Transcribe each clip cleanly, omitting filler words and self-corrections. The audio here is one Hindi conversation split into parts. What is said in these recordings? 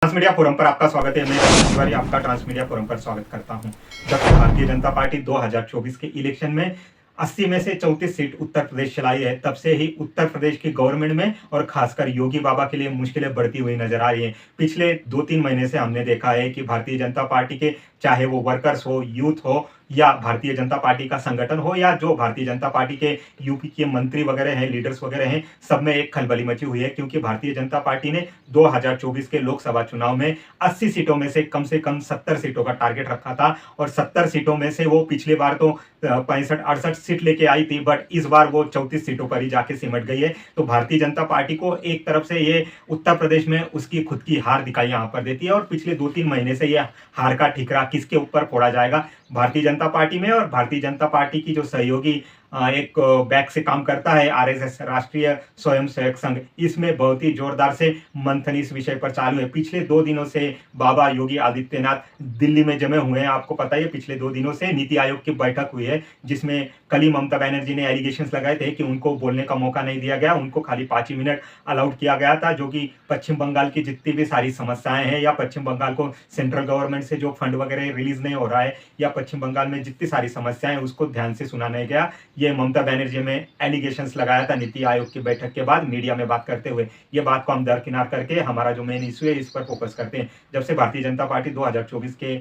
ट्रांसमीडिया फोरम पर आपका स्वागत है। मैं रमेश तिवारी आपका ट्रांसमीडिया फोरम पर स्वागत करता हूं। जब से भारतीय जनता पार्टी 2024 के इलेक्शन में 80 में से 34 सीट उत्तर प्रदेश चलाई है, तब से ही उत्तर प्रदेश की गवर्नमेंट में और खासकर योगी बाबा के लिए मुश्किलें बढ़ती हुई नजर आ रही हैं। पिछले 2-3 महीने से हमने देखा है कि भारतीय जनता पार्टी के चाहे वो वर्कर्स हो, यूथ हो या भारतीय जनता पार्टी का संगठन हो या जो भारतीय जनता पार्टी के यूपी के मंत्री वगैरह हैं, लीडर्स वगैरह हैं, सब में एक खलबली मची हुई है, क्योंककि भारतीय जनता पार्टी ने 2024 के लोकसभा चुनाव में 80 सीटों में से कम 70 सीटों का टारगेट रखा था और 70 सीटों में से वो पिछली बार तो 65-68 सीट लेके आई थी, बट इस बार वो 34 सीटों पर ही जाके सिमट गई है। तो भारतीय जनता पार्टी को एक तरफ से ये उत्तर प्रदेश में उसकी खुद की हार दिखाई यहाँ पर देती है और पिछले 2-3 महीने से ये हार का ठिकरा किसके ऊपर फोड़ा जाएगा, भारतीय जनता पार्टी में। और भारतीय जनता पार्टी की जो सहयोगी एक बैक से काम करता है आरएसएस, राष्ट्रीय स्वयंसेवक संघ, इसमें बहुत ही जोरदार से मंथन इस विषय पर चालू है। पिछले 2 दिनों से बाबा योगी आदित्यनाथ दिल्ली में जमे हुए हैं। आपको पता है पिछले 2 दिनों से नीति आयोग की बैठक हुई है, जिसमें कल ही ममता बनर्जी ने एलिगेशंस लगाए थे कि उनको बोलने का मौका नहीं दिया गया, उनको खाली 5 ही मिनट अलाउड किया गया था, जो कि पश्चिम बंगाल की जितनी भी सारी समस्याएं हैं या पश्चिम बंगाल को सेंट्रल गवर्नमेंट से जो फंड वगैरह रिलीज नहीं हो रहा है या पश्चिम बंगाल में जितनी सारी समस्याएं उसको ध्यान से सुना नहीं गया। ये ममता बनर्जी में एलिगेशंस लगाया था नीति आयोग की बैठक के बाद मीडिया में बात करते हुए। ये बात को हम दरकिनार करके हमारा जो मेन इश्यू है इस पर फोकस करते हैं। जब से भारतीय जनता पार्टी 2024 के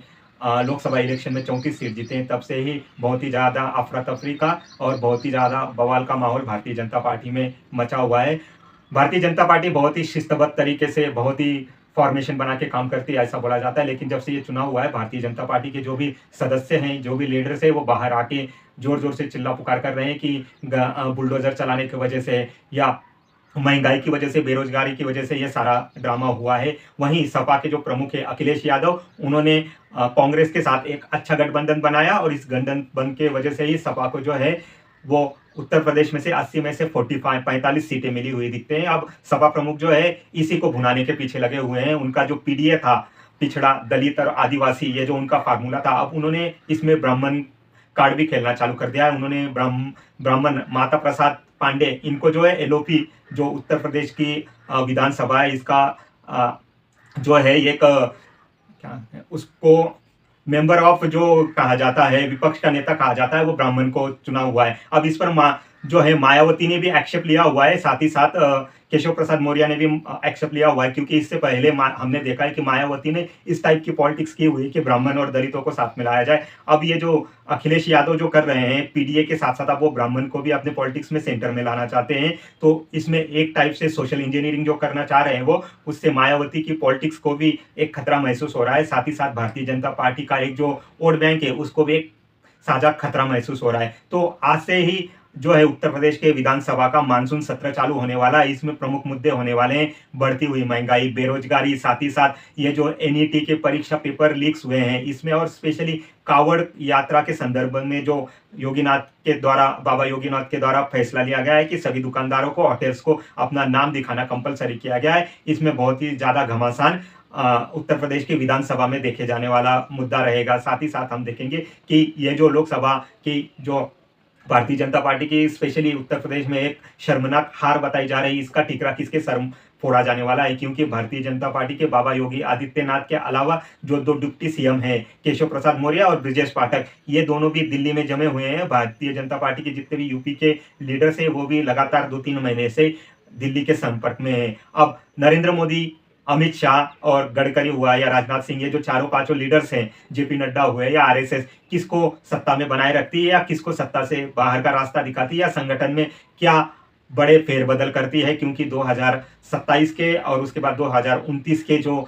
लोकसभा इलेक्शन में 34 सीट जीते हैं, तब से ही बहुत ही ज्यादा अफरा तफरी का और बहुत ही ज्यादा बवाल का माहौल भारतीय जनता पार्टी में मचा हुआ है। भारतीय जनता पार्टी बहुत ही शिस्तबद्ध तरीके से बहुत ही फॉर्मेशन बना के काम करती है, ऐसा बोला जाता है। लेकिन जब से ये चुनाव हुआ है, भारतीय जनता पार्टी के जो भी सदस्य हैं, जो भी लीडर्स हैं, वो बाहर आके जोर जोर से चिल्ला पुकार कर रहे हैं कि बुलडोजर चलाने की वजह से या महंगाई की वजह से, बेरोजगारी की वजह से ये सारा ड्रामा हुआ है। वहीं सपा के जो प्रमुख है अखिलेश यादव, उन्होंने कांग्रेस के साथ एक अच्छा गठबंधन बनाया और इस गठबंधन के वजह से ही सपा को जो है वो उत्तर प्रदेश में से 80 में से 45 सीटें मिली हुई दिखते हैं। अब सपा प्रमुख जो है इसी को भुनाने के पीछे लगे हुए हैं। उनका जो पीडीए था, पिछड़ा, दलित और आदिवासी, ये जो उनका फार्मूला था, अब उन्होंने इसमें ब्राह्मण कार्ड भी खेलना चालू कर दिया है। उन्होंने ब्राह्मण माता प्रसाद पांडे, इनको जो है एलओपी, जो उत्तर प्रदेश की विधानसभा है, इसका जो है एक क्या है उसको मेंबर ऑफ जो कहा जाता है, विपक्ष का नेता कहा जाता है, वो ब्राह्मण को चुना हुआ है। अब इस पर जो है मायावती ने भी एक्सेप्ट लिया हुआ है, साथ ही साथ केशव प्रसाद मौर्य ने भी एक्सेप्ट लिया हुआ है, क्योंकि इससे पहले हमने देखा है कि मायावती ने इस टाइप की पॉलिटिक्स की हुई कि ब्राह्मण और दलितों को साथ मिलाया जाए। अब ये जो अखिलेश यादव जो कर रहे हैं पीडीए के साथ साथ, अब वो ब्राह्मण को भी अपने पॉलिटिक्स में सेंटर में लाना चाहते हैं। तो इसमें एक टाइप से सोशल इंजीनियरिंग जो करना चाह रहे हैं वो, उससे मायावती की पॉलिटिक्स को भी एक खतरा महसूस हो रहा है। साथ ही साथ भारतीय जनता पार्टी का एक जो वोट बैंक है उसको भी एक साझा खतरा महसूस हो रहा है। तो आज से ही जो है उत्तर प्रदेश के विधानसभा का मानसून सत्र चालू होने वाला है। इसमें प्रमुख मुद्दे होने वाले हैं बढ़ती हुई महंगाई, बेरोजगारी, साथ ही साथ ये जो एनईटी के परीक्षा पेपर लीक्स हुए हैं इसमें, और स्पेशली कांवड़ यात्रा के संदर्भ में जो बाबा योगीनाथ के द्वारा फैसला लिया गया है कि सभी दुकानदारों को, होटल्स को अपना नाम दिखाना कंपलसरी किया गया है। इसमें बहुत ही ज्यादा घमासान उत्तर प्रदेश की विधानसभा में देखे जाने वाला मुद्दा रहेगा। साथ ही साथ हम देखेंगे कि ये जो लोकसभा की जो भारतीय जनता पार्टी की स्पेशली उत्तर प्रदेश में एक शर्मनाक हार बताई जा रही है, इसका ठिकरा किसके सर फोड़ा जाने वाला है। क्योंकि भारतीय जनता पार्टी के बाबा योगी आदित्यनाथ के अलावा जो 2 डिप्टी सीएम हैं, केशव प्रसाद मौर्य और ब्रिजेश पाठक, ये दोनों भी दिल्ली में जमे हुए हैं। भारतीय जनता पार्टी के जितने भी यूपी के लीडर्स हैं वो भी लगातार 2-3 महीने से दिल्ली के संपर्क में है। अब नरेंद्र मोदी, अमित शाह और गडकरी हुआ या राजनाथ सिंह, ये जो चारों पांचों लीडर्स हैं, जेपी नड्डा हुए या आरएसएस, किसको सत्ता में बनाए रखती है या किसको सत्ता से बाहर का रास्ता दिखाती है या संगठन में क्या बड़े फेरबदल करती है। क्योंकि 2027 के और उसके बाद 2029 के जो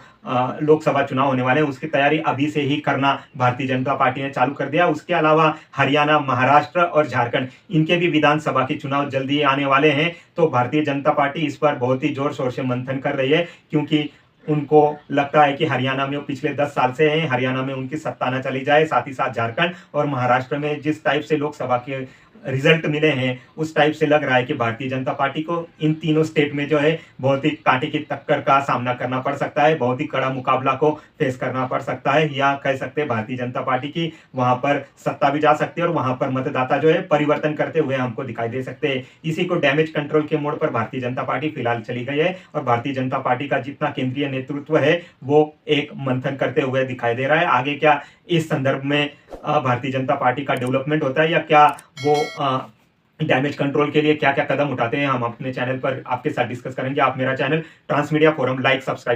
लोकसभा चुनाव होने वाले हैं उसकी तैयारी अभी से ही करना भारतीय जनता पार्टी ने चालू कर दिया। उसके अलावा हरियाणा, महाराष्ट्र और झारखंड, इनके भी विधानसभा के चुनाव जल्दी आने वाले हैं। तो भारतीय जनता पार्टी इस पर बहुत ही जोर शोर से मंथन कर रही है, क्योंकि उनको लगता है कि हरियाणा में वो पिछले 10 साल से हैं, हरियाणा में उनकी सत्ता न चली जाए। साथ ही साथ झारखंड और महाराष्ट्र में जिस टाइप से लोकसभा के रिजल्ट मिले हैं उस टाइप से लग रहा है कि भारतीय जनता पार्टी को इन तीनों स्टेट में जो है बहुत ही कांटे की टक्कर का सामना करना पड़ सकता है, बहुत ही कड़ा मुकाबला को फेस करना पड़ सकता है, या कह सकते हैं भारतीय जनता पार्टी की वहां पर सत्ता भी जा सकती है और वहां पर मतदाता जो है परिवर्तन करते हुए हमको दिखाई दे सकते हैं। इसी को डैमेज कंट्रोल के मोड पर भारतीय जनता पार्टी फिलहाल चली गई है और भारतीय जनता पार्टी का जितना केंद्रीय नेतृत्व है वो एक मंथन करते हुए दिखाई दे रहा है। आगे क्या इस संदर्भ में भारतीय जनता पार्टी का डेवलपमेंट होता है या क्या वो डैमेज कंट्रोल के लिए क्या क्या कदम उठाते हैं, हम अपने चैनल पर आपके साथ डिस्कस करेंगे। आप मेरा channel transmedia forum like subscribe